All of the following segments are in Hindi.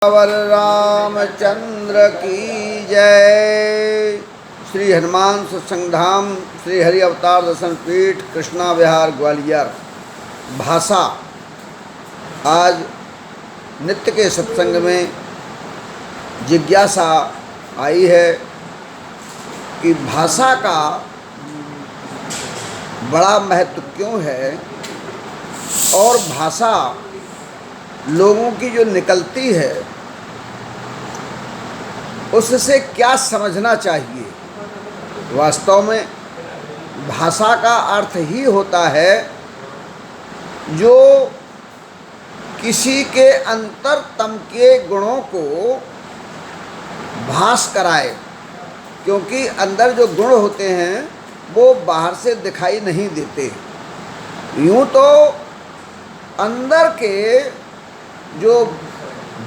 वर रामचंद्र की जय। श्री हनुमान सत्संग धाम, श्री हरि अवतार दर्शन पीठ, कृष्णा विहार, ग्वालियर। भाषा। आज नित्य के सत्संग में जिज्ञासा आई है कि भाषा का बड़ा महत्व क्यों है और भाषा लोगों की जो निकलती है उससे क्या समझना चाहिए। वास्तव में भाषा का अर्थ ही होता है जो किसी के अंतरतम के गुणों को भास कराए, क्योंकि अंदर जो गुण होते हैं वो बाहर से दिखाई नहीं देते। यूँ तो अंदर के जो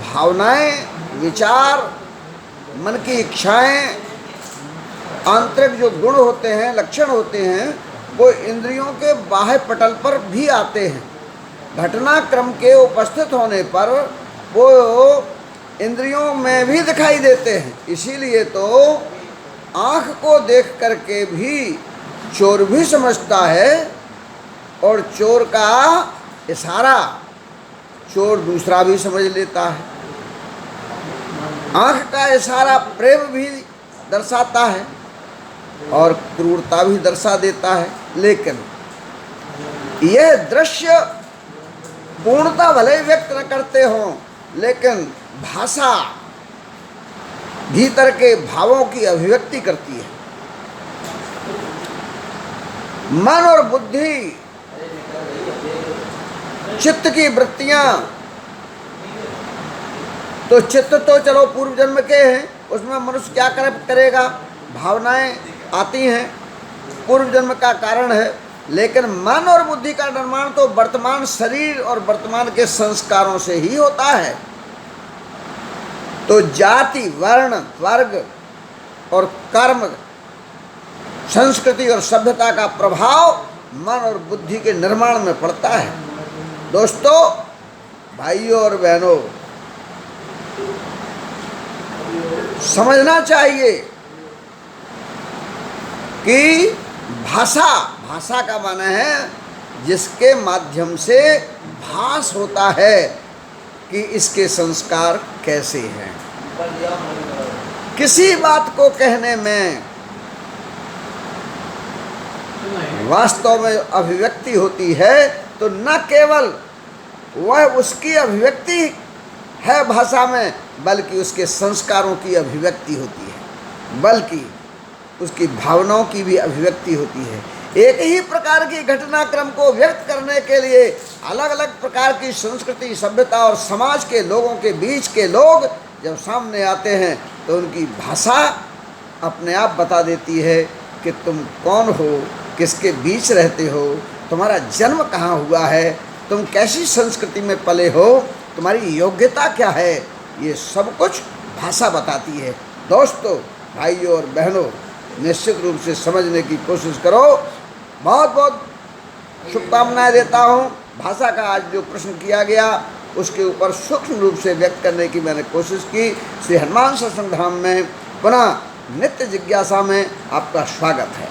भावनाएं, विचार, मन की इच्छाएं, आंतरिक जो गुण होते हैं, लक्षण होते हैं, वो इंद्रियों के बाह्य पटल पर भी आते हैं। घटनाक्रम के उपस्थित होने पर वो इंद्रियों में भी दिखाई देते हैं। इसीलिए तो आँख को देख करके भी चोर भी समझता है और चोर का इशारा चोर दूसरा भी समझ लेता है। आँख का इशारा प्रेम भी दर्शाता है और क्रूरता भी दर्शा देता है। लेकिन यह दृश्य पूर्णता भले व्यक्त न करते हों, लेकिन भाषा भीतर के भावों की अभिव्यक्ति करती है। मन और बुद्धि, चित्त की वृत्तियां, तो चित्त तो चलो पूर्व जन्म के हैं, उसमें मनुष्य क्या करेगा, भावनाएं आती हैं, पूर्व जन्म का कारण है। लेकिन मन और बुद्धि का निर्माण तो वर्तमान शरीर और वर्तमान के संस्कारों से ही होता है। तो जाति, वर्ण, वर्ग और कर्म, संस्कृति और सभ्यता का प्रभाव मन और बुद्धि के निर्माण में पड़ता है। दोस्तों, भाइयों और बहनों, समझना चाहिए कि भाषा का माने है जिसके माध्यम से भास होता है कि इसके संस्कार कैसे हैं। किसी बात को कहने में वास्तव में अभिव्यक्ति होती है, तो न केवल वह उसकी अभिव्यक्ति है भाषा में, बल्कि उसके संस्कारों की अभिव्यक्ति होती है, बल्कि उसकी भावनाओं की भी अभिव्यक्ति होती है। एक ही प्रकार की घटनाक्रम को व्यक्त करने के लिए अलग अलग प्रकार की संस्कृति, सभ्यता और समाज के लोगों के बीच के लोग जब सामने आते हैं तो उनकी भाषा अपने आप बता देती है कि तुम कौन हो, किसके बीच रहते हो, तुम्हारा जन्म कहाँ हुआ है, तुम कैसी संस्कृति में पले हो, तुम्हारी योग्यता क्या है। ये सब कुछ भाषा बताती है। दोस्तों, भाइयों और बहनों, निश्चित रूप से समझने की कोशिश करो। बहुत बहुत शुभकामनाएं देता हूँ। भाषा का आज जो प्रश्न किया गया उसके ऊपर सूक्ष्म रूप से व्यक्त करने की मैंने कोशिश की। श्री हनुमान सत्संग धाम में पुनः नित्य जिज्ञासा में आपका स्वागत है।